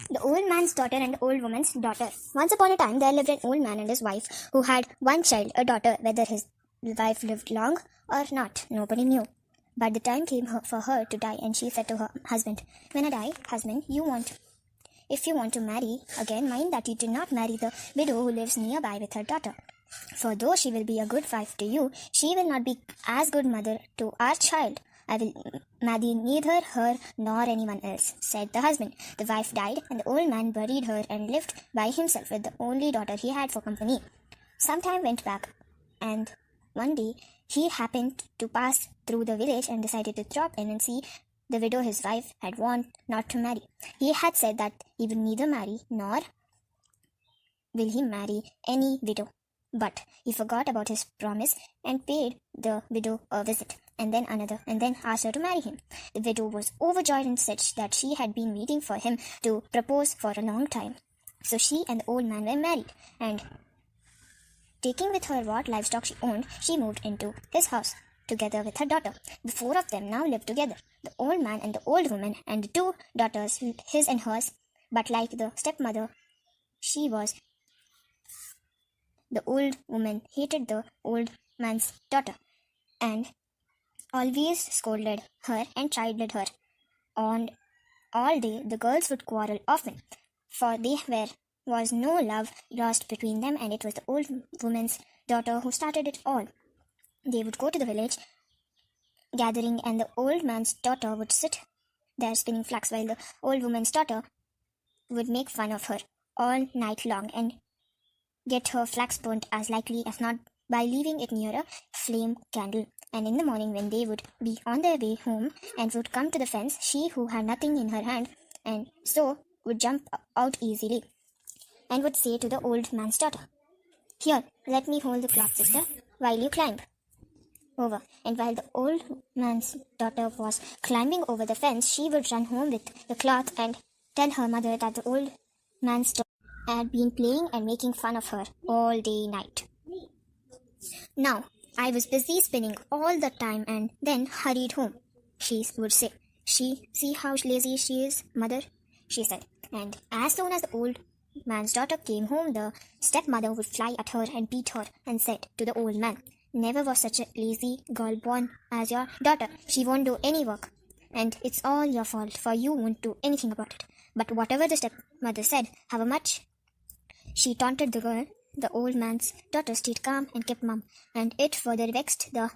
The old man's daughter and the old woman's daughter. Once upon a time, there lived an old man and his wife who had one child, a daughter. Whether his wife lived long or not, nobody knew. But the time came for her to die, and she said to her husband, "When I die, husband, if you want to marry again, mind that you do not marry the widow who lives nearby with her daughter. For though she will be a good wife to you, she will not be as good mother to our child. I will marry neither her nor anyone else," said the husband. The wife died, and the old man buried her and lived by himself with the only daughter he had for company. Some time went back, and one day he happened to pass through the village and decided to drop in and see the widow his wife had warned not to marry. He had said that he will neither marry nor will he marry any widow. But he forgot about his promise and paid the widow a visit, and then another, and then asked her to marry him. The widow was overjoyed and said that she had been waiting for him to propose for a long time. So she and the old man were married, and taking with her what livestock she owned, she moved into his house together with her daughter. The four of them now lived together, the old man and the old woman and the two daughters, his and hers. But like the stepmother, the old woman hated the old man's daughter and always scolded her and chided her. And all day the girls would quarrel often, for there was no love lost between them, and it was the old woman's daughter who started it all. They would go to the village gathering, and the old man's daughter would sit there spinning flax, while the old woman's daughter would make fun of her all night long and get her flax burnt as likely as not by leaving it near a flame candle. And in the morning, when they would be on their way home and would come to the fence, she who had nothing in her hand and so would jump out easily and would say to the old man's daughter, "Here, let me hold the cloth, sister, while you climb over." And while the old man's daughter was climbing over the fence, she would run home with the cloth and tell her mother that the old man's daughter had been playing and making fun of her all day night. "Now, I was busy spinning all the time and then hurried home," she would say. "See how lazy she is, mother," she said. And as soon as the old man's daughter came home, the stepmother would fly at her and beat her and said to the old man, "Never was such a lazy girl born as your daughter. She won't do any work, and it's all your fault, for you won't do anything about it." But whatever the stepmother said, however much she taunted the girl, the old man's daughter stayed calm and kept mum, and it further vexed the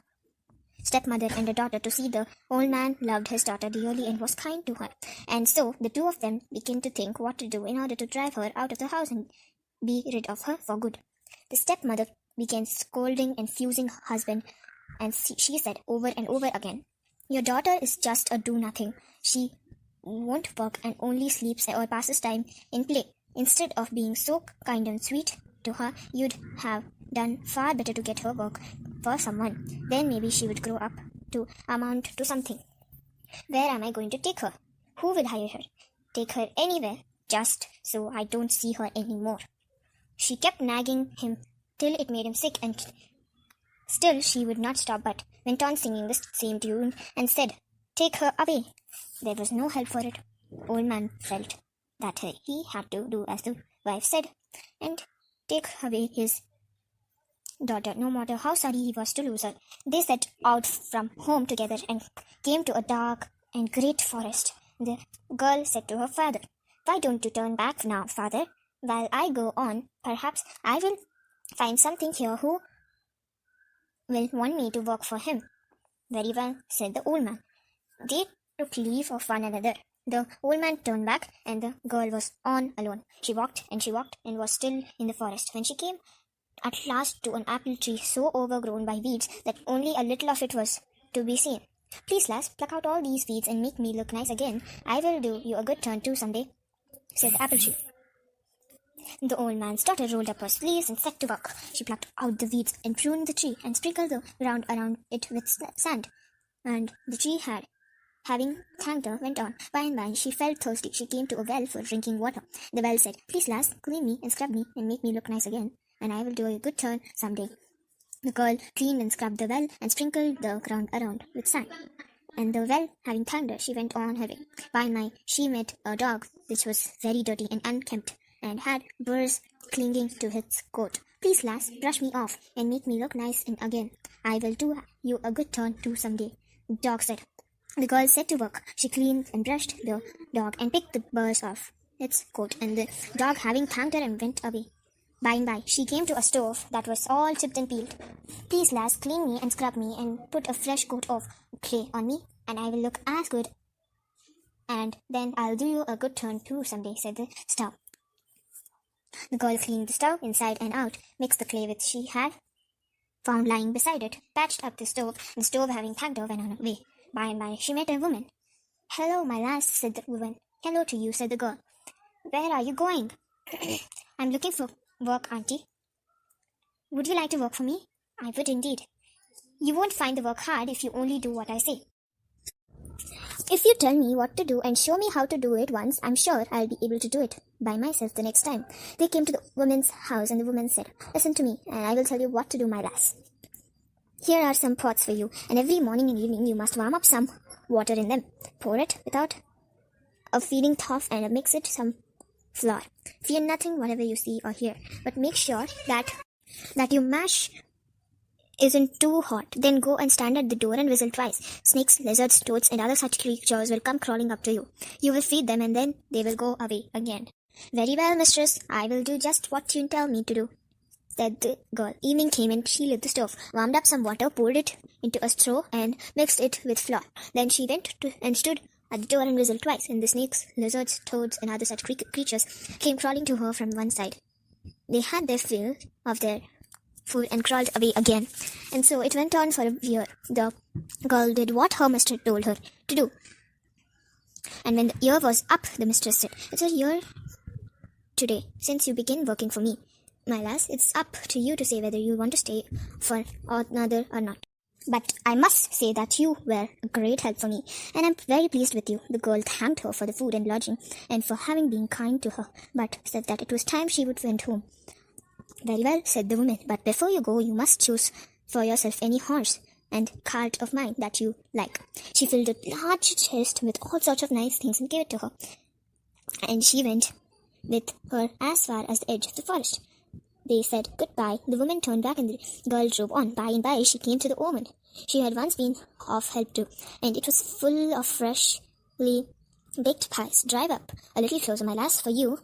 stepmother and the daughter to see the old man loved his daughter dearly and was kind to her. And so the two of them began to think what to do in order to drive her out of the house and be rid of her for good. The stepmother began scolding and fusing her husband, and she said over and over again, "Your daughter is just a do-nothing. She won't work and only sleeps or passes time in play. Instead of being so kind and sweet to her, you'd have done far better to get her work for someone. Then maybe she would grow up to amount to something. Where am I going to take her? Who will hire her? Take her anywhere, just so I don't see her anymore." She kept nagging him till it made him sick, and still she would not stop, but went on singing the same tune and said, "Take her away." There was no help for it. Old man felt that he had to do as the wife said and take away his daughter, no matter how sorry he was to lose her. They set out from home together and came to a dark and great forest. The girl said to her father, "Why don't you turn back now, father? While I go on, perhaps I will find something here who will want me to work for him." "Very well," said the old man. They took leave of one another. The old man turned back, and the girl was on alone. She walked and was still in the forest when she came at last to an apple tree so overgrown by weeds that only a little of it was to be seen. "Please, lass, pluck out all these weeds and make me look nice again. I will do you a good turn too someday," said the apple tree. The old man's daughter rolled up her sleeves and set to work. She plucked out the weeds and pruned the tree and sprinkled the ground around it with sand. And the tree having thanked her, went on. By and by she felt thirsty. She came to a well for drinking water. The well said, "Please, lass, clean me and scrub me and make me look nice again, and I will do a good turn some day." The girl cleaned and scrubbed the well and sprinkled the ground around with sand. And the well having thanked her, she went on her way. By and by, she met a dog which was very dirty and unkempt, and had burrs clinging to its coat. Please, lass, brush me off and make me look nice and again. I will do you a good turn too some day, the dog said. The girl set to work. She cleaned and brushed the dog and picked the burrs off its coat, and the dog having thanked her and went away. By and by, she came to a stove that was all chipped and peeled. Please, lass, clean me and scrub me and put a fresh coat of clay on me, and I will look as good. And then I'll do you a good turn too someday, said the stove. The girl cleaned the stove inside and out, mixed the clay which she had found lying beside it, patched up the stove, and the stove having thanked her went on her way. By and by, she met a woman. Hello, my lass, said the woman. Hello to you, said the girl. Where are you going? I'm looking for work, auntie. Would you like to work for me? I would indeed. You won't find the work hard if you only do what I say. If you tell me what to do and show me how to do it once, I'm sure I'll be able to do it by myself the next time. They came to the woman's house, and the woman said, Listen to me, and I will tell you what to do, my lass. Here are some pots for you, and every morning and evening you must warm up some water in them. Pour it without a feeding trough and mix it some flour. Fear nothing whatever you see or hear, but make sure that your mash isn't too hot. Then go and stand at the door and whistle twice. Snakes, lizards, toads, and other such creatures will come crawling up to you. You will feed them, and then they will go away again. Very well, mistress. I will do just what you tell me to do, said the girl. Evening came, and she lit the stove, warmed up some water, poured it into a straw, and mixed it with flour. Then she went and stood at the door and whistled twice, and the snakes, lizards, toads, and other such creatures came crawling to her from one side. They had their fill of their food and crawled away again. And so it went on for a year. The girl did what her mistress told her to do. And when the year was up, the mistress said, It's a year today since you begin working for me. My lass, it's up to you to say whether you want to stay for another or not. But I must say that you were a great help for me, and I'm very pleased with you. The girl thanked her for the food and lodging, and for having been kind to her, but said that it was time she would went home. Very well, said the woman, but before you go, you must choose for yourself any horse and cart of mine that you like. She filled a large chest with all sorts of nice things and gave it to her, and she went with her as far as the edge of the forest. They said goodbye. The woman turned back, and the girl drove on. By and by, she came to the oven she had once been of help to, and it was full of freshly baked pies. Drive up a little closer, my lass, for you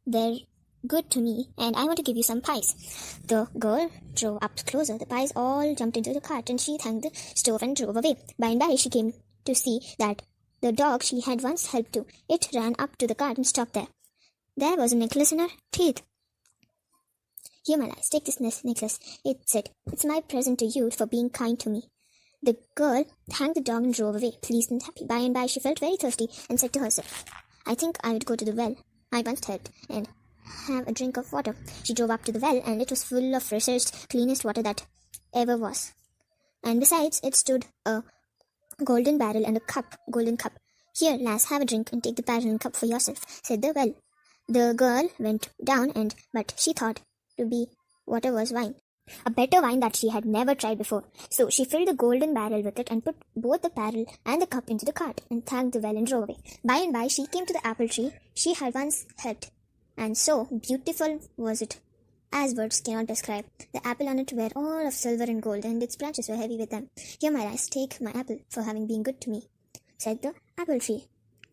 were good to me, and I want to give you some pies. The girl drove up closer. The pies all jumped into the cart, and she thanked the stove and drove away. By and by, she came to see that the dog she had once helped to, it ran up to the cart and stopped there. There was a necklace in her teeth. Here, my lass, take this necklace, it said. It's my present to you for being kind to me. The girl thanked the dog and drove away, pleased and happy. By and by, she felt very thirsty and said to herself, I think I would go to the well I once helped and have a drink of water. She drove up to the well, and it was full of freshest, cleanest water that ever was. And besides, it stood a golden barrel and a golden cup. Here, lass, have a drink and take the barrel and cup for yourself, said the well. The girl went down, but she thought to be water was wine, a better wine that she had never tried before. So she filled the golden barrel with it and put both the barrel and the cup into the cart and thanked the well and drove away. By and by, she came to the apple tree she had once helped, and so beautiful was it as words cannot describe. The apple on it were all of silver and gold, and its branches were heavy with them. Here, my lass, take my apple for having been good to me, said the apple tree.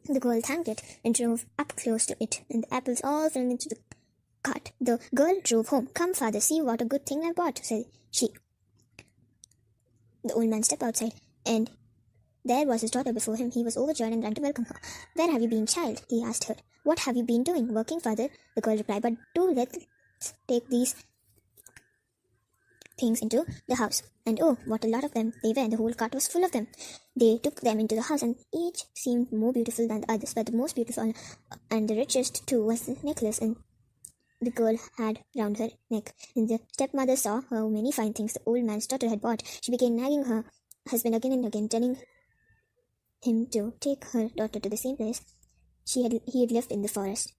The girl thanked it and drove up close to it, and the apples all fell into the cart. The girl drove home. Come, father, see what a good thing I bought, said she. The old man stepped outside, and there was his daughter before him. He was overjoyed and ran to welcome her. Where have you been, child? He asked her. What have you been doing? Working, father, the girl replied. But do let's take these things into the house. And oh, what a lot of them they were. The whole cart was full of them. They took them into the house, and each seemed more beautiful than the others. But the most beautiful and the richest too was the necklace and the girl had round her neck. And the stepmother saw how many fine things the old man's daughter had bought. She began nagging her husband again and again, telling him to take her daughter to the same place he had left in the forest.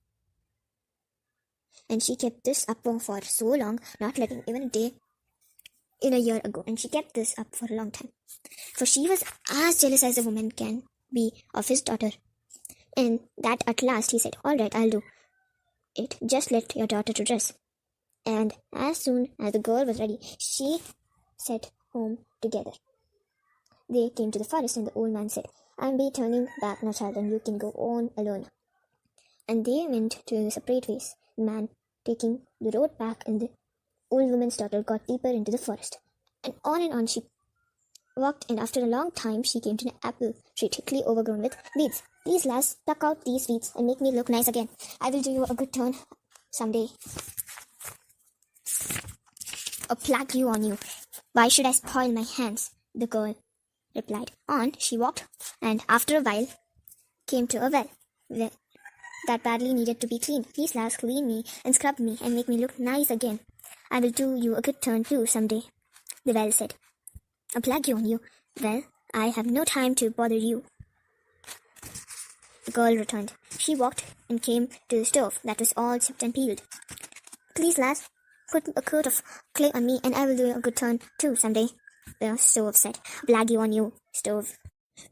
And she kept this up for so long, not letting even a day in a year ago, and she kept this up for a long time. For she was as jealous as a woman can be of his daughter. And that at last he said, "All right, I'll do it. Just let your daughter to dress." And as soon as the girl was ready, she set home together. They came to the forest, and the old man said, "I'll be turning back now, child, and you can go on alone." And they went to separate ways, the man taking the road back, and the old woman's daughter got deeper into the forest. And on she walked, and after a long time she came to an apple tree thickly overgrown with weeds. "Please, lass, pluck out these weeds and make me look nice again. I will do you a good turn someday. A plague you on you. Why should I spoil my hands?" the girl replied. On she walked, and after a while came to a well that badly needed to be cleaned. "Please, lass, clean me and scrub me and make me look nice again. I will do you a good turn too someday," the well said. "A plague you on you. Well, I have no time to bother you," the girl returned. She walked and came to the stove that was all chipped and peeled. "Please, lass, put a coat of clay on me and I will do a good turn too someday," the stove said. "Plague you on you, stove.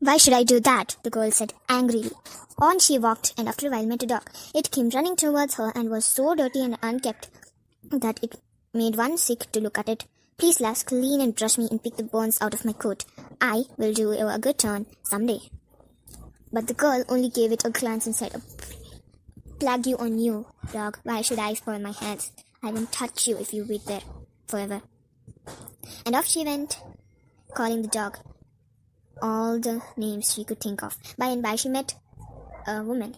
Why should I do that?" the girl said angrily. On she walked, and after a while met a dog. It came running towards her and was so dirty and unkempt that it made one sick to look at it. "Please, lass, clean and brush me and pick the bones out of my coat. I will do you a good turn someday." But the girl only gave it a glance and said, "A plague you on you, dog. Why should I spoil my hands? I won't touch you if you wait there forever." And off she went, calling the dog all the names she could think of. By and by she met a woman,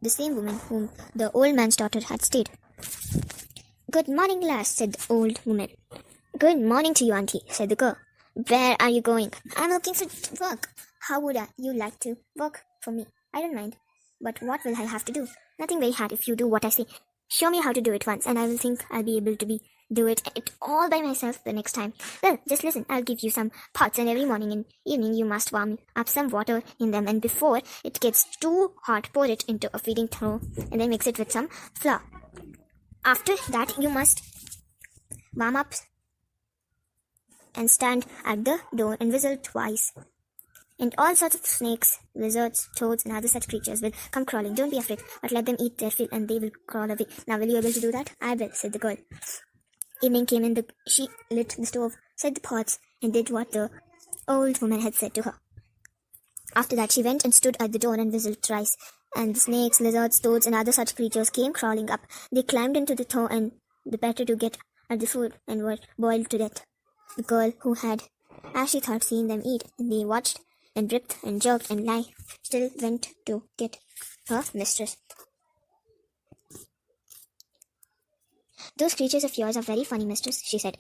the same woman whom the old man's daughter had stayed. "Good morning, lass," said the old woman. "Good morning to you, auntie," said the girl. "Where are you going?" "I'm looking for work." "How would you like to work for me?" "I don't mind. But what will I have to do?" "Nothing very hard if you do what I say. Show me how to do it once, and I will think I'll be able to do it all by myself the next time." "Well, just listen. I'll give you some pots, and every morning and evening you must warm up some water in them, and before it gets too hot, pour it into a feeding trough, and then mix it with some flour. After that, you must warm up and stand at the door and whistle twice. And all sorts of snakes, lizards, toads, and other such creatures will come crawling. Don't be afraid, but let them eat their fill, and they will crawl away. Now, will you be able to do that?" "I will," said the girl. Evening came, and she lit the stove, set the pots, and did what the old woman had said to her. After that, she went and stood at the door and whistled thrice, and the snakes, lizards, toads, and other such creatures came crawling up. They climbed into the trough, and the better to get at the food, and were boiled to death. The girl, who had, as she thought, seen them eat, and they watched and dripped and jerked and lay still, went to get her mistress. "Those creatures of yours are very funny, mistress," she said.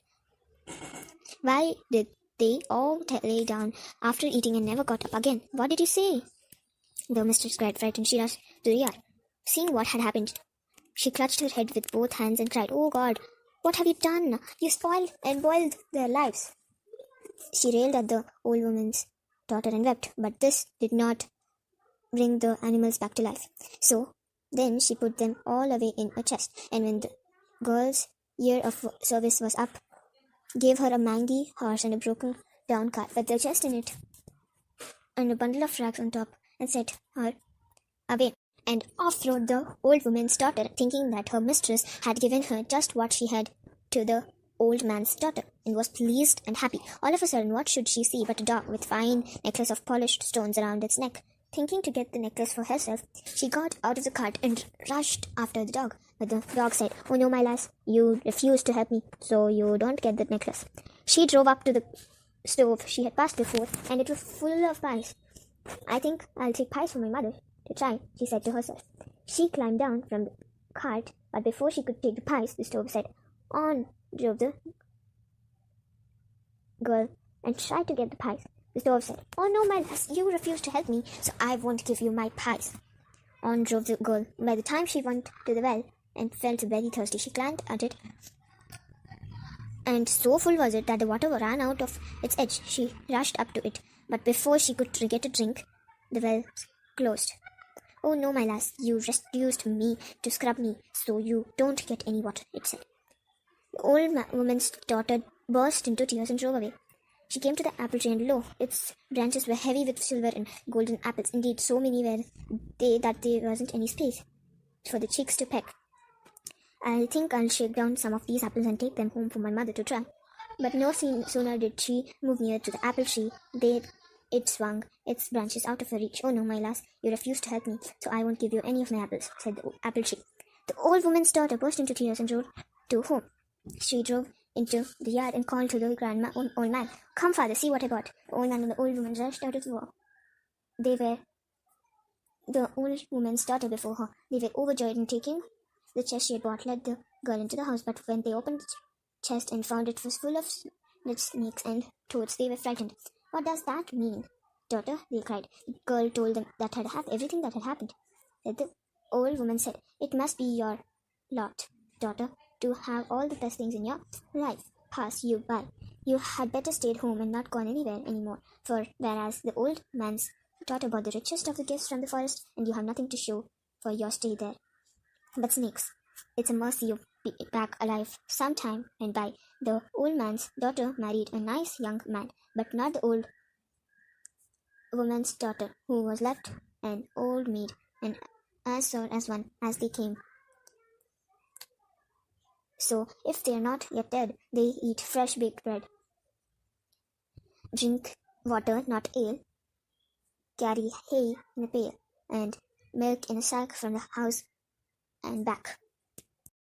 "Why did they all lay down after eating and never got up again? What did you say?" The mistress cried, frightened. She rushed to the yard. Seeing what had happened, she clutched her head with both hands and cried, "Oh God, what have you done? You spoiled and boiled their lives." She railed at the old woman's daughter and wept, but this did not bring the animals back to life. So then she put them all away in a chest, and when the girl's year of service was up, gave her a mangy horse and a broken down cart with the chest in it and a bundle of rags on top, and set her away. And off rode the old woman's daughter, thinking that her mistress had given her just what she had to the old man's daughter, and was pleased and happy. All of a sudden, what should she see but a dog with fine necklace of polished stones around its neck. Thinking to get the necklace for herself, she got out of the cart and rushed after the dog. But the dog said, "Oh no, my lass, you refused to help me, so you don't get the necklace." She drove up to the stove she had passed before, and it was full of pies. "I think I'll take pies for my mother to try," she said to herself. She climbed down from the cart, but before she could take the pies, the stove said, "On," drove the girl and tried to get the pies. The stove said, "Oh no, my lass, you refused to help me, so I won't give you my pies." On drove the girl. By the time she went to the well and felt very thirsty, she climbed at it, and so full was it that the water ran out of its edge. She rushed up to it, but before she could get a drink, the well closed. "Oh no, my lass, you refused me to scrub me, so you don't get any water," it said. The old woman's daughter burst into tears and drove away. She came to the apple tree, and lo, its branches were heavy with silver and golden apples. Indeed, so many were they that there wasn't any space for the chicks to peck. I think I'll shake down some of these apples and take them home for my mother to try. But no sooner did she move near to the apple tree, it swung its branches out of her reach. "Oh no, my lass, you refuse to help me, so I won't give you any of my apples," said the apple tree. The old woman's daughter burst into tears and rode to home. She drove into the yard and called to the old man, "Come, father, see what I got." The old man and the old woman rushed out of the door. They were the old woman's daughter before her. They were overjoyed, and taking the chest she had bought, led the girl into the house. But when they opened the chest and found it was full of snakes and toads, they were frightened. "What does that mean, daughter?" they cried. The girl told them that had everything that had happened. Then the old woman said, "It must be your lot, daughter, to have all the best things in your life pass you by. You had better stayed home and not gone anywhere anymore, for whereas the old man's daughter bought the richest of the gifts from the forest, and you have nothing to show for your stay there but snakes. It's a mercy you be back alive sometime and by." The old man's daughter married a nice young man, but not the old woman's daughter, who was left an old maid and as sore as one as they came. So, if they are not yet dead, they eat fresh baked bread, drink water, not ale, carry hay in a pail, and milk in a sack from the house and back.